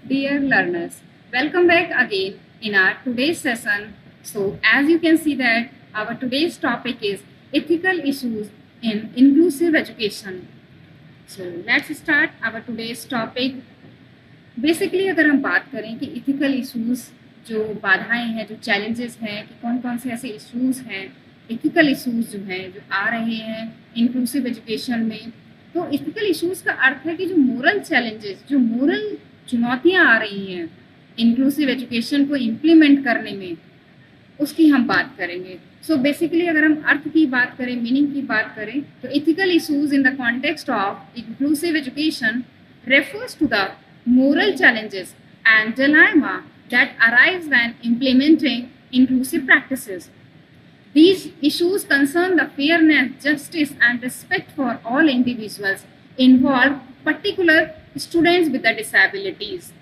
Dear learners, welcome back again in our today's session. So as you can see that our today's topic is ethical issues in inclusive education. So let's start our today's topic. Basically अगर हम बात करें कि ethical issues जो बाधाएं हैं, जो challenges हैं, कि कौन कौन से ऐसे इश्यूज हैं, इथिकल इश्यूज जो हैं जो आ रहे हैं इंक्लूसिव एजुकेशन में, तो इथिकल इश्यूज का अर्थ है कि जो मोरल चैलेंजेस, जो मोरल चुनौतियां आ रही हैं इंक्लूसिव एजुकेशन को इम्प्लीमेंट करने में, उसकी हम बात करेंगे. सो बेसिकली अगर हम अर्थ की बात करें, मीनिंग की बात करें, तो ethical issues in the context of inclusive education refers to the moral challenges and dilemma that arise when implementing inclusive practices. These issues concern the fairness, justice, and respect for all individuals involved, particular students with the disabilities.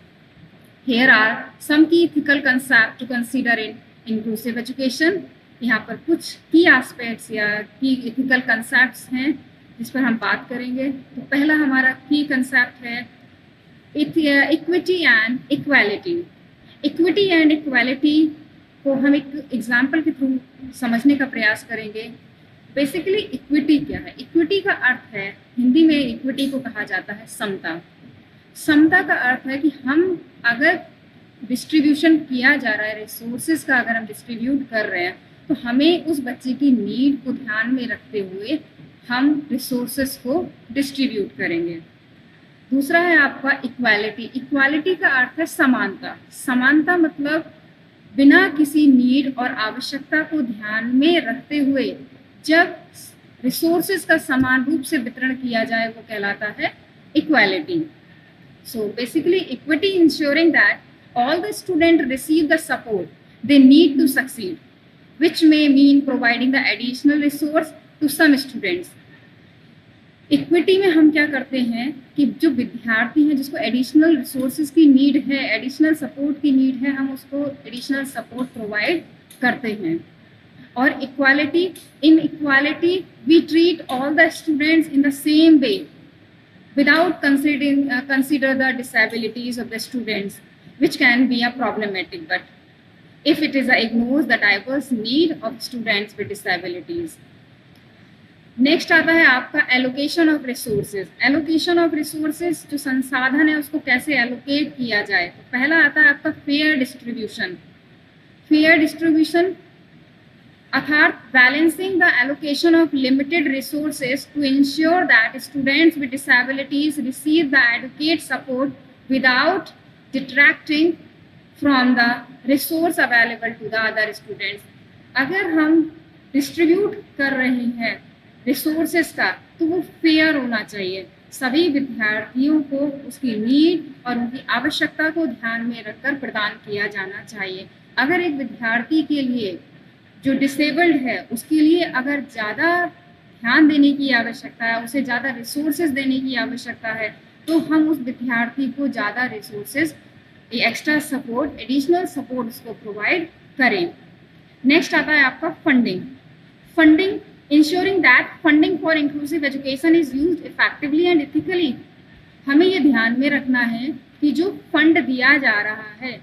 Here are some key ethical concepts to consider in inclusive education. यहाँ पर कुछ की aspects या की ethical concepts हैं जिस पर हम बात करेंगे. तो पहला हमारा की कंसेप्ट है equity and equality. Equity and equality को हम एक एग्जाम्पल के थ्रू समझने का प्रयास करेंगे. बेसिकली इक्विटी क्या है? इक्विटी का अर्थ है, हिंदी में इक्विटी को कहा जाता है समता. समता का अर्थ है कि हम अगर डिस्ट्रीब्यूशन किया जा रहा है रिसोर्सेज का, अगर हम डिस्ट्रीब्यूट कर रहे हैं तो हमें उस बच्चे की नीड को ध्यान में रखते हुए हम रिसोर्सेज को डिस्ट्रीब्यूट करेंगे. दूसरा है आपका इक्वालिटी. इक्वालिटी का अर्थ है समानता. समानता मतलब बिना किसी नीड और आवश्यकता को ध्यान में रखते हुए जब रिसोर्सेज का समान रूप से वितरण किया जाए वो कहलाता है equality. So basically equity ensuring that all the students receive the support they need to succeed, which may mean providing the additional resource to some students. Equity में हम क्या करते हैं कि जो विद्यार्थी हैं जिसको एडिशनल रिसोर्सेज की नीड है, एडिशनल सपोर्ट की नीड है, हम उसको एडिशनल सपोर्ट प्रोवाइड करते हैं. और equality, in equality we treat all the students in the same way without consider the disabilities of the students, which can be a problematic, but if it is ignores the diverse need of students with disabilities. Next आता है आपका allocation of resources. Allocation of resources, जो संसाधन है उसको कैसे allocate किया जाए. तो पहला आता है आपका फेयर डिस्ट्रीब्यूशन. फेयर डिस्ट्रीब्यूशन अर्थात balancing the allocation of limited resources to ensure that students with disabilities receive the adequate support without detracting from the resource available to the other students. अगर हम डिस्ट्रीब्यूट कर रहे हैं resources का तो वो fair होना चाहिए. सभी विद्यार्थियों को उसकी नीड और उनकी आवश्यकता को ध्यान में रखकर प्रदान किया जाना चाहिए. अगर एक विद्यार्थी के लिए जो डिसेबल्ड है उसके लिए अगर ज़्यादा ध्यान देने की आवश्यकता है, उसे ज़्यादा रिसोर्सेज देने की आवश्यकता है, तो हम उस विद्यार्थी को ज़्यादा resources, extra support, additional support उसको प्रोवाइड करें. नेक्स्ट आता है आपका funding. Funding ensuring that funding for inclusive education is used effectively and ethically. हमें ये ध्यान में रखना है कि जो फंड दिया जा रहा है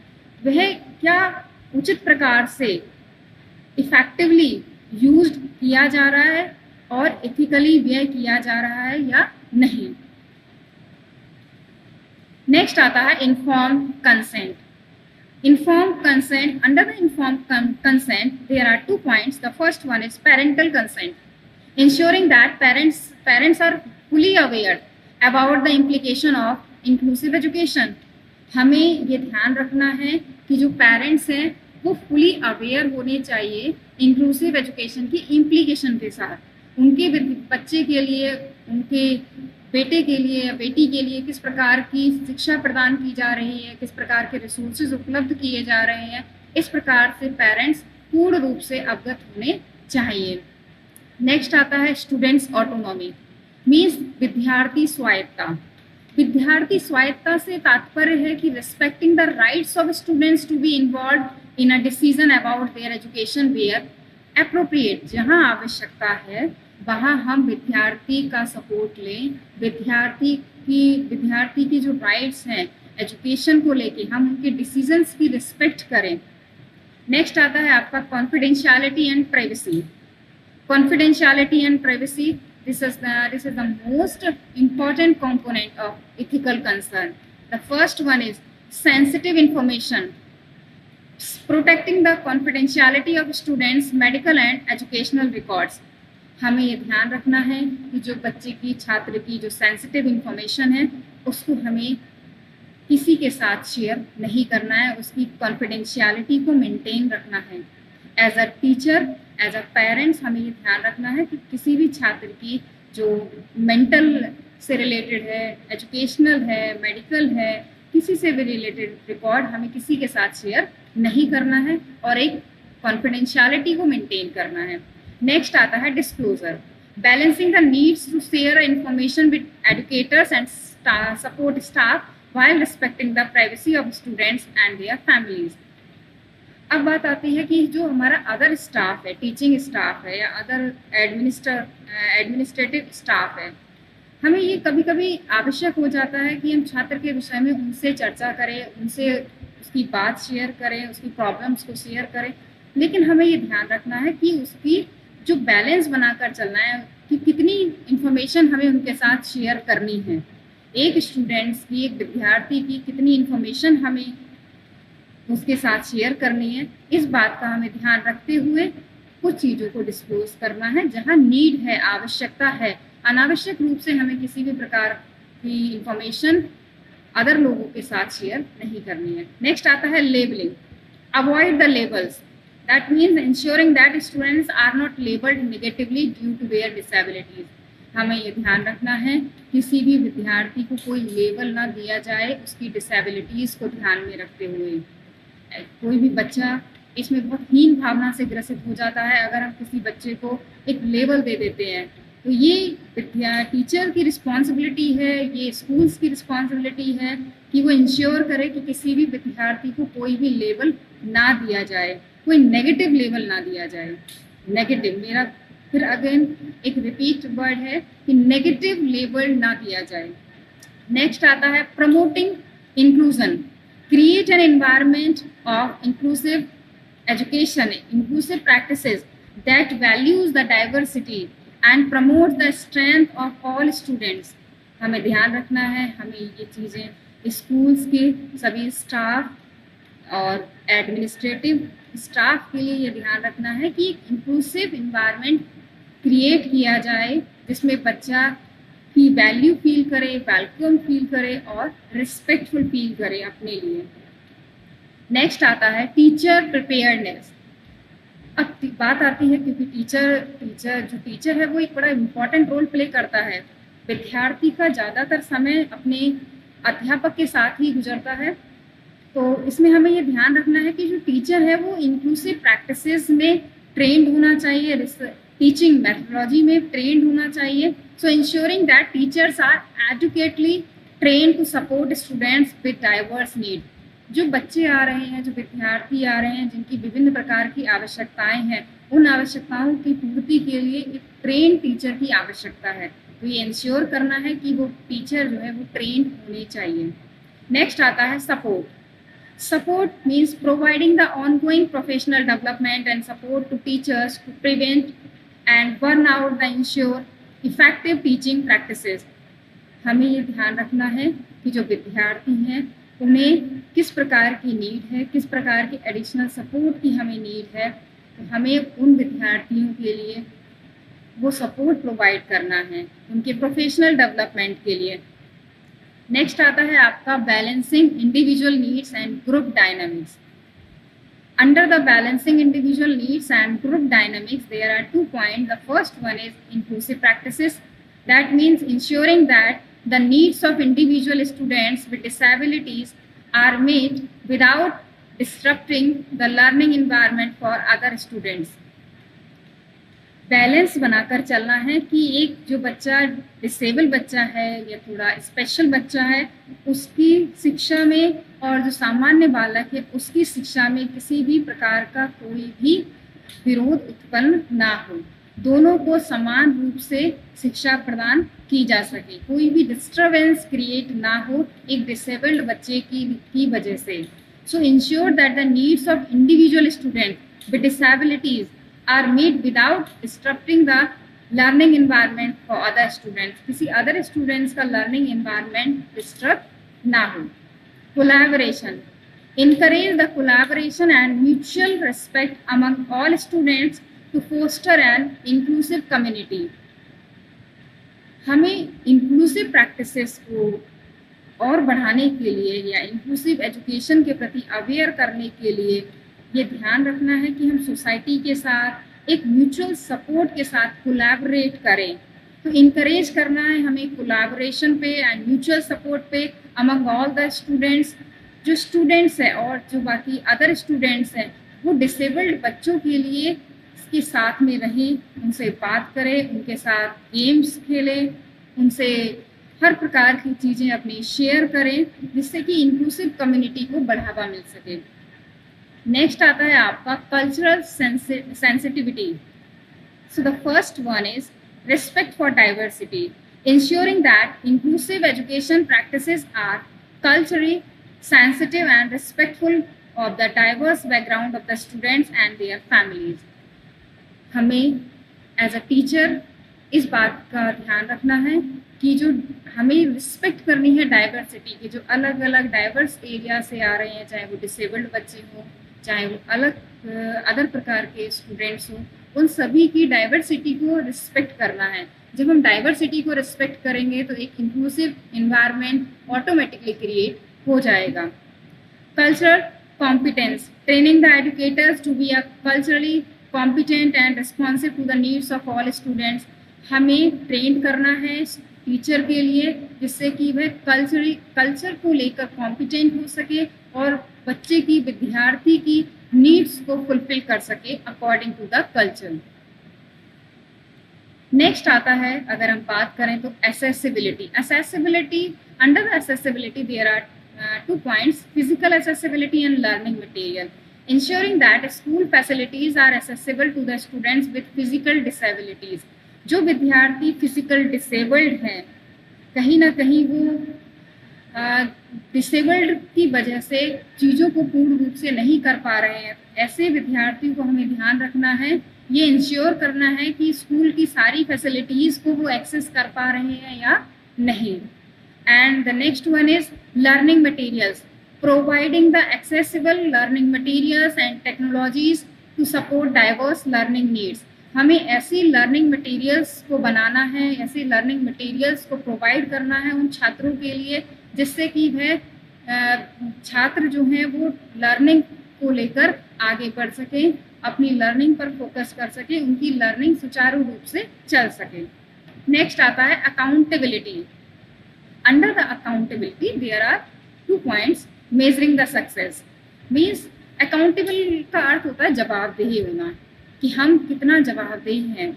वह क्या उचित प्रकार से इफेक्टिवली यूज्ड किया जा रहा है और इथिकली व्यय किया जा रहा है या नहीं. नेक्स्ट आता है informed consent. Informed consent. Under the informed consent, there are 2 points. The first one is parental consent, ensuring that parents are fully aware about the implication of inclusive education. हमें ये ध्यान रखना है कि जो पेरेंट्स हैं वो फुली अवेयर होने चाहिए इंक्लूसिव एजुकेशन की इम्प्लीकेशन के साथ. उनके बच्चे के लिए, उनके बेटे के लिए या बेटी के लिए किस प्रकार की शिक्षा प्रदान की जा रही है, किस प्रकार के रिसोर्सेज उपलब्ध किए जा रहे हैं, इस प्रकार से पेरेंट्स पूर्ण रूप से अवगत होने चाहिए. नेक्स्ट आता है स्टूडेंट्स ऑटोनॉमी, मीन्स विद्यार्थी स्वायत्ता. विद्यार्थी स्वायत्ता से तात्पर्य है कि respecting the rights of students to be involve in a decision about their education where appropriate. जहाँ आवश्यकता है वहाँ हम विद्यार्थी का सपोर्ट लें. विद्यार्थी की जो राइट्स हैं एजुकेशन को लेके हम उनके डिसीजंस की रिस्पेक्ट करें। नेक्स्ट आता है आपका confidentiality and privacy. Confidentiality and privacy, this is the most important component of ethical concern. The first one is sensitive information. Protecting the confidentiality of students' medical and educational records. हमें ये ध्यान रखना है कि जो बच्चे की, छात्र की जो सेंसिटिव इंफॉर्मेशन है उसको हमें किसी के साथ शेयर नहीं करना है, उसकी कॉन्फिडेंशियलिटी को मेंटेन रखना है। As a teacher, as a parents हमें ये ध्यान रखना है कि किसी भी छात्र की जो मेंटल से रिलेटेड है, एजुकेशनल है, मेडिकल है, किसी से भी रिलेटेड रिकॉर्ड हमें किसी के साथ शेयर नहीं करना है और एक कॉन्फिडेंशियलिटी को मेंटेन करना है। नेक्स्ट आता है disclosure. Balancing the needs to share information with educators and support staff while respecting the privacy of students and their families. अब बात आती है कि जो हमारा अदर स्टाफ है, टीचिंग स्टाफ है या अदर एडमिनिस्ट्रेटिव स्टाफ है, हमें ये कभी कभी आवश्यक हो जाता है कि हम छात्र के विषय में उनसे चर्चा करें, उनसे उसकी बात शेयर करें, उसकी प्रॉब्लम्स को शेयर करें, लेकिन हमें ये ध्यान रखना है कि उसकी जो बैलेंस बनाकर चलना है कि कितनी इंफॉर्मेशन हमें उनके साथ शेयर करनी है। एक स्टूडेंट्स की, एक विद्यार्थी की कितनी इंफॉर्मेशन हमें उसके साथ शेयर करनी है, इस बात का हमें ध्यान रखते हुए कुछ चीज़ों को डिस्क्लोज करना है जहां नीड है, आवश्यकता है। अनावश्यक रूप से हमें किसी भी प्रकार की इंफॉर्मेशन अदर लोगों के साथ शेयर नहीं करनी है। नेक्स्ट आता है labelling. Avoid the labels, that means ensuring that students are not labelled negatively due to their disabilities. हमें ये ध्यान रखना है किसी भी विद्यार्थी को कोई लेबल ना दिया जाए उसकी डिसेबिलिटीज़ को ध्यान में रखते हुए। कोई भी बच्चा इसमें बहुत हीन भावना से ग्रसित हो जाता है अगर हम किसी बच्चे को एक लेबल दे देते हैं। तो ये टीचर की रिस्पॉन्सिबिलिटी है, ये स्कूल्स की रिस्पॉन्सिबिलिटी है कि वो इंश्योर करे कि किसी भी विद्यार्थी को कोई भी लेबल ना दिया जाए, कोई नेगेटिव लेबल ना दिया जाए। नेगेटिव, मेरा फिर अगेन एक रिपीट वर्ड है कि नेगेटिव लेबल ना दिया जाए। नेक्स्ट आता है promoting inclusion. Create an environment of inclusive education, inclusive practices that values the diversity and promote the strength of all students. हमें ध्यान रखना है, हमें ये चीज़ें स्कूल्स के सभी स्टाफ और एडमिनिस्ट्रेटिव स्टाफ के लिए ये ध्यान रखना है कि इंक्लूसिव इन्वायरमेंट क्रिएट किया जाए जिसमें बच्चा की वैल्यू फील करे, वेलकम फील करे और रिस्पेक्टफुल फील करे अपने लिए। नेक्स्ट आता है टीचर प्रिपेयर्डनेस। अब बात आती है क्योंकि टीचर है वो एक बड़ा इम्पॉर्टेंट रोल प्ले करता है। विद्यार्थी का ज़्यादातर समय अपने अध्यापक के साथ ही गुजरता है, तो इसमें हमें ये ध्यान रखना है कि जो टीचर है वो इंक्लूसिव प्रैक्टिसेस में ट्रेंड होना चाहिए, टीचिंग मेथोडोलॉजी में ट्रेंड होना चाहिए। So ensuring that teachers are adequately train to support students with diverse need. जो बच्चे आ रहे हैं, जो विद्यार्थी आ रहे हैं जिनकी विभिन्न प्रकार की आवश्यकताएं हैं, उन आवश्यकताओं की पूर्ति के लिए एक ट्रेन टीचर की आवश्यकता है। तो ये इंश्योर करना है कि वो टीचर जो है वो ट्रेन होने चाहिए। नेक्स्ट आता है support. Support means providing the ongoing professional development and support to teachers to prevent and burnout the ensure effective teaching practices. हमें ये ध्यान रखना है कि जो विद्यार्थी हैं उन्हें किस प्रकार की नीड है, किस प्रकार की एडिशनल सपोर्ट की हमें नीड है, तो हमें उन विद्यार्थियों के लिए वो सपोर्ट प्रोवाइड करना है उनके प्रोफेशनल डेवलपमेंट के लिए। नेक्स्ट आता है आपका balancing individual needs and group dynamics. Under the balancing individual needs and group dynamics there are 2 points. The first one is inclusive practices. That means ensuring that the needs of individual students with disabilities are met without disrupting the learning environment for other students. Balance बनाकर चलना है कि एक जो बच्चा disable बच्चा है या थोड़ा स्पेशल बच्चा है उसकी शिक्षा में और जो सामान्य बालक है उसकी शिक्षा में किसी भी प्रकार का कोई भी विरोध उत्पन्न ना हो। दोनों को समान रूप से शिक्षा प्रदान की जा सके, कोई भी डिस्टर्बेंस क्रिएट ना हो एक डिसेबल्ड बच्चे की वजह से। So ensure that the needs of individual student with disabilities are met without disturbing the learning environment for other students, किसी अदर स्टूडेंट्स का लर्निंग एनवायरनमेंट डिस्टर्ब ना हो। Collaboration, encourage the collaboration and mutual respect among all students to foster an inclusive community। हमें inclusive practices को और बढ़ाने के लिए या इंक्लूसिव एजुकेशन के प्रति अवेयर करने के लिए ये ध्यान रखना है कि हम सोसाइटी के साथ एक म्यूचुअल सपोर्ट के साथ कोलैबोरेट करें। तो इनकरेज करना है हमें कोलैबोरेशन पे एंड म्यूचुअल सपोर्ट पे अमंग ऑल द स्टूडेंट्स। जो स्टूडेंट्स हैं और जो बाकी अदर स्टूडेंट्स हैं वो डिसेबल्ड बच्चों के लिए के साथ में रहें, उनसे बात करें, उनके साथ गेम्स खेलें, उनसे हर प्रकार की चीज़ें अपनी शेयर करें जिससे कि इंक्लूसिव कम्युनिटी को बढ़ावा मिल सके। नेक्स्ट आता है आपका cultural sensitivity. So the first one is respect for diversity, ensuring that inclusive education practices are culturally sensitive and respectful of the diverse background of the students and their families। हमें as a teacher इस बात का ध्यान रखना है कि जो हमें रिस्पेक्ट करनी है डाइवर्सिटी की, जो अलग अलग डाइवर्स एरिया से आ रहे हैं, चाहे वो डिसेबल्ड बच्चे हों, चाहे वो अलग अदर प्रकार के स्टूडेंट्स हों, उन सभी की डाइवर्सिटी को रिस्पेक्ट करना है। जब हम डाइवर्सिटी को रिस्पेक्ट करेंगे तो एक इंक्लूसिव एनवायरनमेंट ऑटोमेटिकली क्रिएट हो जाएगा। Cultural competence, training the educators to be a culturally competent and responsive to the needs of all students. हमें ट्रेन करना है टीचर के लिए जिससे कि वह कल्चर को लेकर कॉम्पिटेंट हो सके और बच्चे की, विद्यार्थी की नीड्स को फुलफिल कर सके according to the culture. Next आता है, अगर हम बात करें तो accessibility. Under the accessibility there are 2 points, physical accessibility and learning material, ensuring that school facilities are accessible to the students with physical disabilities। जो विद्यार्थी फिजिकल डिसेबल्ड हैं, कहीं ना कहीं वो डिसेबल्ड की वजह से चीज़ों को पूर्ण रूप से नहीं कर पा रहे हैं, ऐसे विद्यार्थियों को हमें ध्यान रखना है, ये इंश्योर करना है कि स्कूल की सारी फैसिलिटीज़ को वो एक्सेस कर पा रहे हैं या नहीं। And the next one is learning materials, providing the accessible learning materials and technologies to support diverse learning needs। हमें ऐसी लर्निंग मटेरियल्स को बनाना है, ऐसे लर्निंग मटेरियल्स को प्रोवाइड करना है उन छात्रों के लिए जिससे कि वह छात्र जो हैं वो लर्निंग को लेकर आगे बढ़ सकें, अपनी लर्निंग पर फोकस कर सकें, उनकी लर्निंग सुचारू रूप से चल सके। नेक्स्ट आता है accountability. Under the accountability there are 2 points, measuring the success means accountable का अर्थ होता है जवाबदेही होना, कि हम कितना जवाबदेही हैं।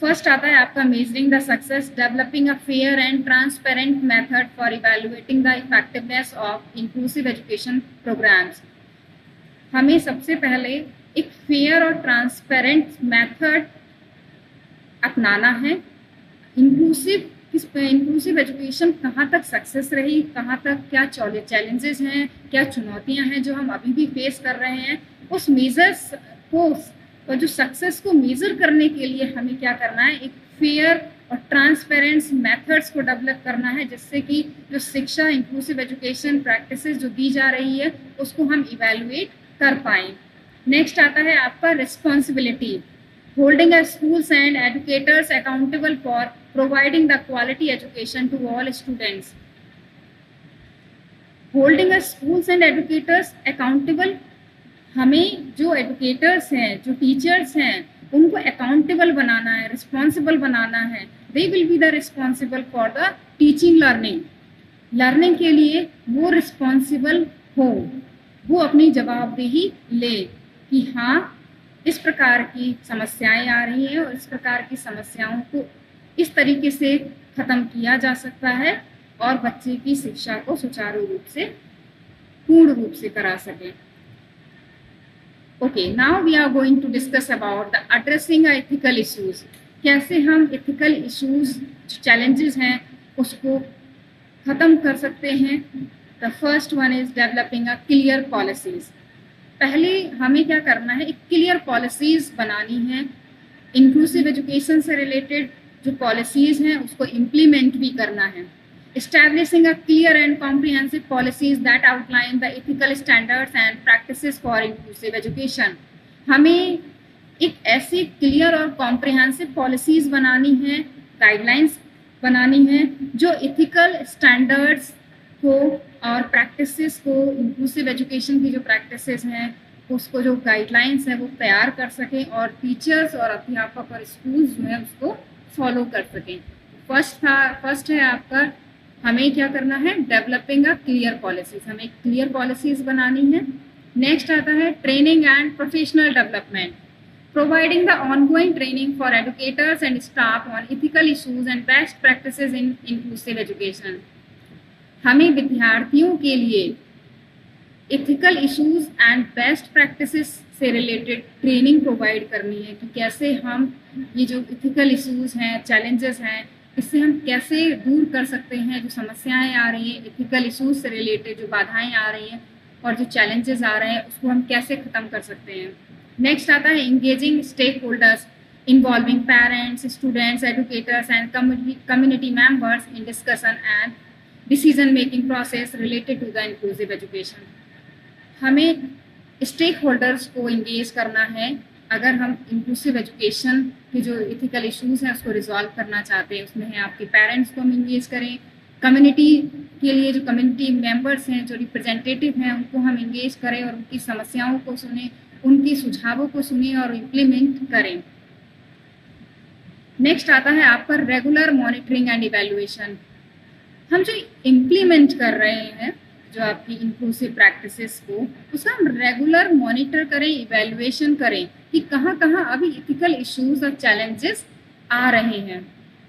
फर्स्ट आता है आपका measuring the success, developing a fair and transparent method for evaluating the effectiveness of inclusive education programs। हमें सबसे पहले एक फेयर और ट्रांसपेरेंट मेथड अपनाना है। इंक्लूसिव एजुकेशन कहाँ तक सक्सेस रही, कहाँ तक क्या चैलेंजेस हैं, क्या चुनौतियां हैं जो हम अभी भी फेस कर रहे हैं, उस मेजर्स को और जो सक्सेस को मेजर करने के लिए हमें क्या करना है, एक फेयर और ट्रांसपेरेंट मेथड्स को डेवलप करना है जिससे कि जो शिक्षा, इंक्लूसिव एजुकेशन प्रैक्टिसेस जो दी जा रही है उसको हम इवेलुएट कर पाएँ। नेक्स्ट आता है आपका responsibility, holding our schools and educators accountable for providing the quality education to all students। holding our schools and educators accountable, हमें जो एजुकेटर्स हैं, जो टीचर्स हैं, उनको अकाउंटेबल बनाना है, रिस्पॉन्सिबल बनाना है। They will be the responsible for the teaching learning के लिए वो रिस्पॉन्सिबल हो, वो अपनी जवाबदेही ले कि हाँ इस प्रकार की समस्याएं आ रही हैं और इस प्रकार की समस्याओं को इस तरीके से ख़त्म किया जा सकता है और बच्चे की शिक्षा को सुचारू रूप से, पूर्ण रूप से करा सके। Okay, now we are going to discuss about the addressing ethical issues. कैसे हम एथिकल इश्यूज चैलेंजेस हैं उसको ख़त्म कर सकते हैं। The first one is developing a clear policies. पहले हमें क्या करना है, एक क्लियर पॉलिसीज बनानी है। इंक्लूसिव एजुकेशन से रिलेटेड जो पॉलिसीज हैं उसको इम्प्लीमेंट भी करना है। Establishing a clear and comprehensive policies that outline the ethical standards and practices for inclusive education। हमें एक ऐसी क्लियर और कॉम्प्रिहेंसिव पॉलिसीज बनानी है, गाइडलाइंस बनानी है जो इथिकल स्टैंडर्ड्स को और प्रैक्टिसेस को, इंक्लूसिव एजुकेशन की जो प्रैक्टिसेस हैं उसको, जो गाइडलाइंस है वो तैयार कर सकें और टीचर्स और अध्यापक और स्कूल्स जो है उसको फॉलो कर सकें। फर्स्ट है आपका, हमें क्या करना है, डेवलपिंग अ क्लियर पॉलिसीज। हमें क्लियर पॉलिसीज बनानी है। नेक्स्ट आता है training and professional development, providing the ongoing training for educators and staff on ethical issues and best practices in inclusive education. हमें विद्यार्थियों के लिए ethical issues and best practices से रिलेटेड ट्रेनिंग प्रोवाइड करनी है कि कैसे हम ये जो इथिकल इशूज हैं, चैलेंजेस हैं, इससे हम कैसे दूर कर सकते हैं। जो समस्याएं आ रही हैं इथिकल इशूज से रिलेटेड, जो बाधाएं आ रही हैं और जो चैलेंजेस आ रहे हैं उसको हम कैसे ख़त्म कर सकते हैं। नेक्स्ट आता है engaging stakeholders involving parents, students, educators and community members in discussion and decision making process related to the inclusive education. हमें स्टेक होल्डर्स को इंगेज करना है अगर हम इंक्लूसिव एजुकेशन के जो इथिकल इश्यूज हैं उसको रिजॉल्व करना चाहते हैं। उसमें है आपके पेरेंट्स को हम इंगेज करें, कम्युनिटी के लिए जो कम्युनिटी मेंबर्स हैं, जो रिप्रेजेंटेटिव हैं, उनको हम इंगेज करें और उनकी समस्याओं को सुने, उनकी सुझावों को सुने और इम्प्लीमेंट करें। नेक्स्ट आता है आपका रेगुलर मॉनिटरिंग एंड इवैल्यूएशन। हम जो इम्प्लीमेंट कर रहे हैं जो आपकी इंक्लूसिव प्रैक्टिसेस को, उसका हम रेगुलर मॉनिटर करें, इवैल्यूएशन करें कि कहाँ कहाँ अभी इथिकल इश्यूज और चैलेंजेस आ रहे हैं।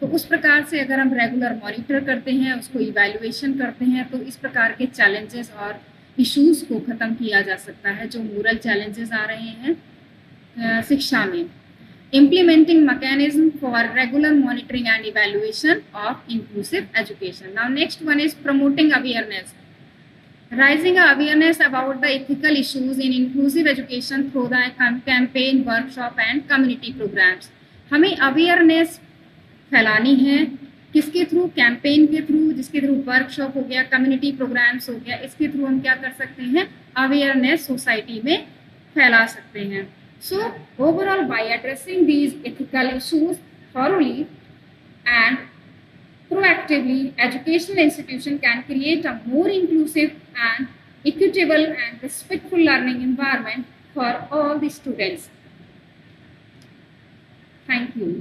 तो उस प्रकार से अगर हम रेगुलर मॉनिटर करते हैं, उसको इवैल्यूएशन करते हैं, तो इस प्रकार के चैलेंजेस और इश्यूज को ख़त्म किया जा सकता है जो मोरल चैलेंजेस आ रहे हैं शिक्षा में। Implementing mechanism for regular monitoring and evaluation of inclusive education. Now next one is promoting awareness. Raising awareness about the ethical issues in inclusive education through the campaign, workshop and community programs. हमें awareness फैलानी है, किसके through, campaign के through, जिसके through workshop हो गया, community programmes हो गया, इसके थ्रू हम क्या कर सकते हैं, अवेयरनेस सोसाइटी में फैला सकते हैं। So overall, by addressing these ethical issues thoroughly and proactively, educational institution can create a more inclusive and equitable and respectful learning environment for all the students. Thank you.